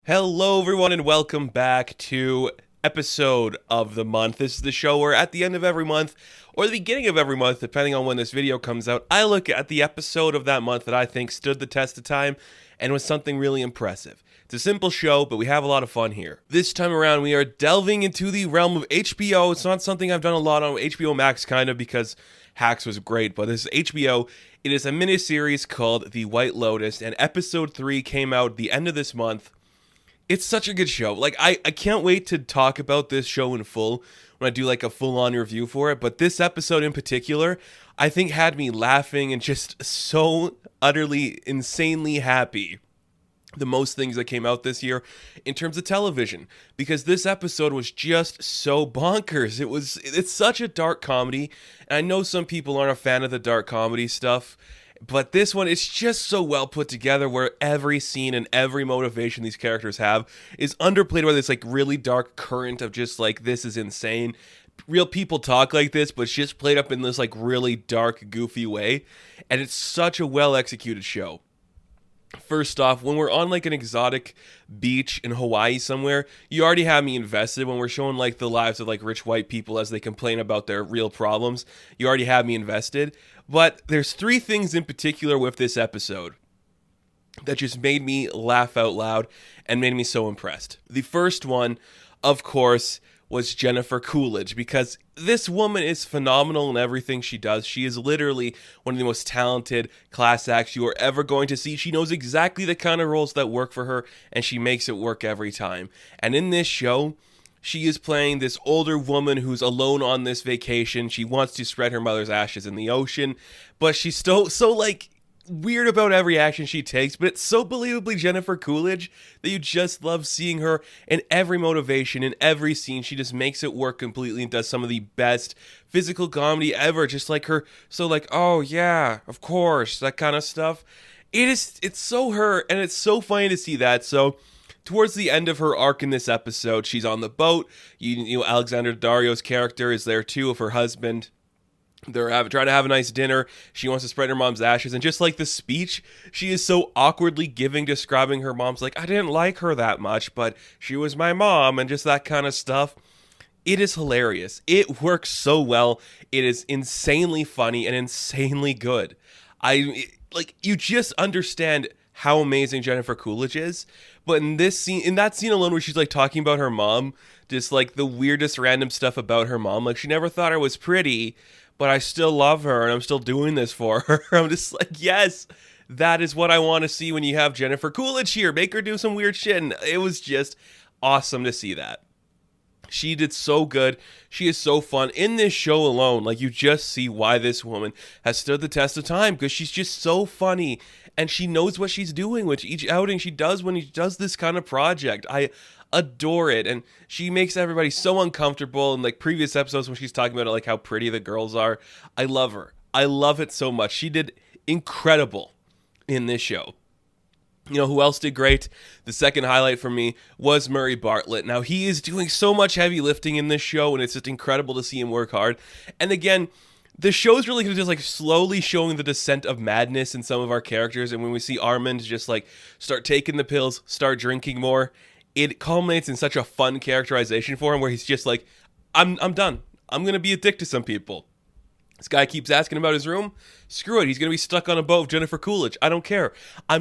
Hello, everyone, and welcome back to episode of the month. This is the show where at the end of every month, or the beginning of every month, depending on when this video comes out, I look at the episode of that month that I think stood the test of time and was something really impressive. It's a simple show, but we have a lot of fun here. This time around, we are delving into the realm of HBO. It's not something I've done a lot on HBO Max, kind of, because Hacks was great, but this is HBO. It is a miniseries called The White Lotus, and episode 3 came out the end of this month. It's such a good show. I can't wait to talk about this show in full when I do like a full-on review for it. But this episode in particular, I think had me laughing and just so utterly, insanely happy. The most things that came out this year in terms of television, because this episode was just so bonkers. It's such a dark comedy, and I know some people aren't a fan of the dark comedy stuff, but this one, it's just so well put together, where every scene and every motivation these characters have is underplayed by this like really dark current of just like, this is insane. Real people talk like this, but it's just played up in this like really dark, goofy way. And it's such a well executed show. First off, when we're on like an exotic beach in Hawaii somewhere, you already have me invested. When we're showing like the lives of like rich white people as they complain about their real problems, you already have me invested. But there's 3 things in particular with this episode that just made me laugh out loud and made me so impressed. The first one, of course, was Jennifer Coolidge, because this woman is phenomenal in everything she does. She is literally one of the most talented class acts you are ever going to see. She knows exactly the kind of roles that work for her, and she makes it work every time. And in this show, she is playing this older woman who's alone on this vacation. She wants to spread her mother's ashes in the ocean, but she's still so like weird about every action she takes, but it's so believably Jennifer Coolidge that you just love seeing her in every motivation, in every scene. She just makes it work completely and does some of the best physical comedy ever, just like her, so like, oh yeah, of course, that kind of stuff. It's so her, and it's so funny to see that. So towards the end of her arc in this episode, she's on the boat. You know, Alexander Dario's character is there too, of her husband. They're trying to have a nice dinner. She wants to spread her mom's ashes. And just like the speech she is so awkwardly giving, describing her mom's like, I didn't like her that much, but she was my mom, and just that kind of stuff. It is hilarious. It works so well. It is insanely funny and insanely good. You just understand how amazing Jennifer Coolidge is. But in that scene alone where she's like talking about her mom, just like the weirdest random stuff about her mom, like she never thought I was pretty, but I still love her and I'm still doing this for her. I'm just like, yes, that is what I want to see when you have Jennifer Coolidge here. Make her do some weird shit. And it was just awesome to see that. She did so good. She is so fun. In this show alone, like, you just see why this woman has stood the test of time, because she's just so funny and she knows what she's doing with each outing she does when she does this kind of project. I adore it, and she makes everybody so uncomfortable. In like previous episodes when she's talking about like how pretty the girls are, I love her. I love it so much. She did incredible in this show. You know who else did great? The second highlight for me was Murray Bartlett. Now, he is doing so much heavy lifting in this show, and it's just incredible to see him work hard. And again, the show's really just like slowly showing the descent of madness in some of our characters. And when we see Armand just like start taking the pills, start drinking more, it culminates in such a fun characterization for him, where he's just like, I'm done. I'm going to be a dick to some people. This guy keeps asking about his room. Screw it. He's going to be stuck on a boat with Jennifer Coolidge. I don't care.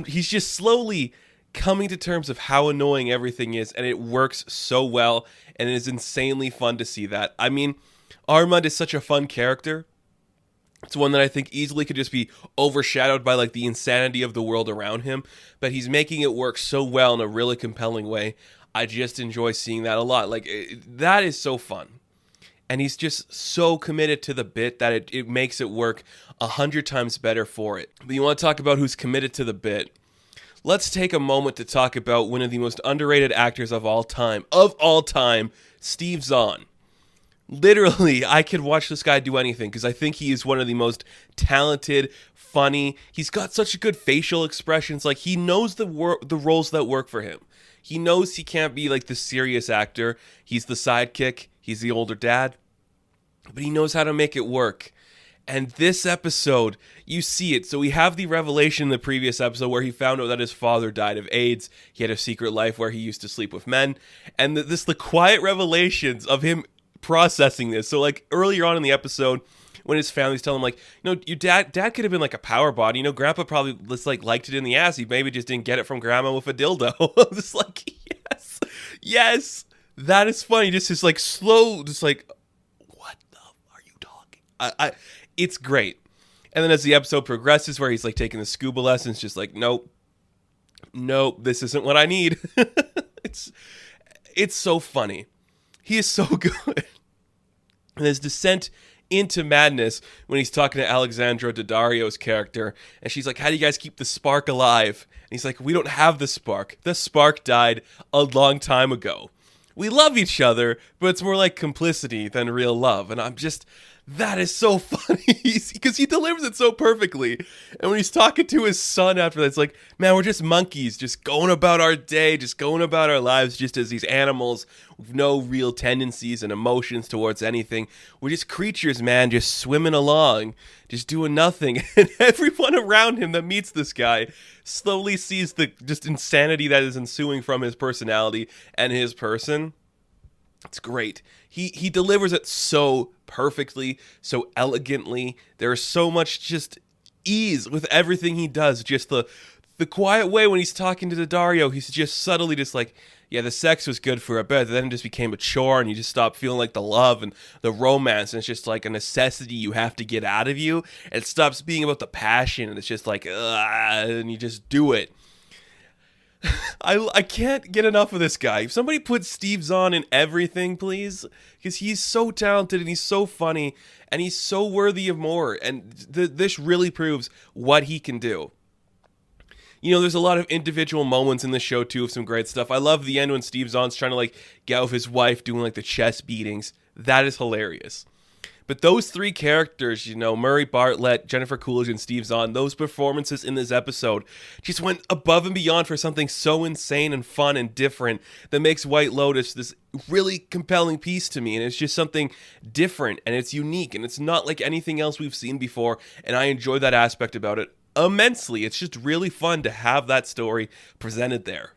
He's just slowly coming to terms of how annoying everything is, and it works so well, and it is insanely fun to see that. I mean, Armand is such a fun character. It's one that I think easily could just be overshadowed by like the insanity of the world around him, but he's making it work so well in a really compelling way. I just enjoy seeing that a lot. Like, that is so fun. And he's just so committed to the bit that it makes it work 100 times better for it. But you want to talk about who's committed to the bit? Let's take a moment to talk about one of the most underrated actors of all time, Steve Zahn. Literally, I could watch this guy do anything, because I think he is one of the most talented, funny. He's got such good facial expressions. Like, he knows the roles that work for him. He knows he can't be like the serious actor. He's the sidekick. He's the older dad. But he knows how to make it work. And this episode, you see it. So we have the revelation in the previous episode where he found out that his father died of AIDS. He had a secret life where he used to sleep with men. And the quiet revelations of him processing this. So like earlier on in the episode, when his family's telling him like, your dad could have been like a power body. Grandpa probably just like liked it in the ass. He maybe just didn't get it from grandma with a dildo. I'm just like, yes, that is funny. Just this like slow, just like, what the are you talking? It's great. And then as the episode progresses, where he's like taking the scuba lessons, just like, nope, this isn't what I need. It's so funny. He is so good. And his descent into madness when he's talking to Alexandra Daddario's character, and she's like, how do you guys keep the spark alive? And he's like, we don't have the spark. The spark died a long time ago. We love each other, but it's more like complicity than real love. And I'm just, that is so funny because he delivers it so perfectly. And when he's talking to his son after that, it's like, man, we're just monkeys, just going about our day, just going about our lives, just as these animals with no real tendencies and emotions towards anything. We're just creatures, man, just swimming along, just doing nothing. And everyone around him that meets this guy slowly sees the just insanity that is ensuing from his personality and his person. It's great. He delivers it so perfectly, so elegantly. There's so much just ease with everything he does. Just the quiet way when he's talking to Daddario, he's just subtly just like, yeah, the sex was good for a bit, then it just became a chore, and you just stop feeling like the love and the romance, and it's just like a necessity you have to get out of you. It stops being about the passion, and it's just like, and you just do it. I can't get enough of this guy. If somebody put Steve Zahn in everything, please, because he's so talented and he's so funny and he's so worthy of more. And this really proves what he can do. There's a lot of individual moments in this show too of some great stuff. I love the end when Steve Zahn's trying to like get out with his wife doing like the chest beatings. That is hilarious. But those three characters, Murray Bartlett, Jennifer Coolidge, and Steve Zahn, those performances in this episode just went above and beyond for something so insane and fun and different that makes White Lotus this really compelling piece to me. And it's just something different and it's unique and it's not like anything else we've seen before. And I enjoy that aspect about it immensely. It's just really fun to have that story presented there.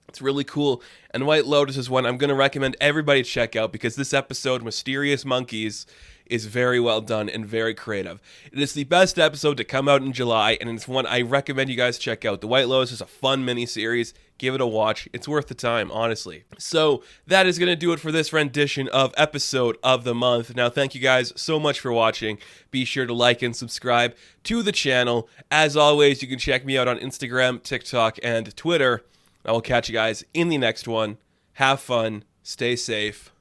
It's really cool. And White Lotus is one I'm going to recommend everybody check out because this episode, Mysterious Monkeys, is very well done and very creative. It is the best episode to come out in July, and it's one I recommend you guys check out. The White Lotus is a fun miniseries. Give it a watch. It's worth the time, honestly. So that is going to do it for this rendition of Episode of the Month. Now, thank you guys so much for watching. Be sure to like and subscribe to the channel. As always, you can check me out on Instagram, TikTok, and Twitter. I will catch you guys in the next one. Have fun. Stay safe.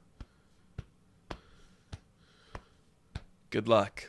Good luck.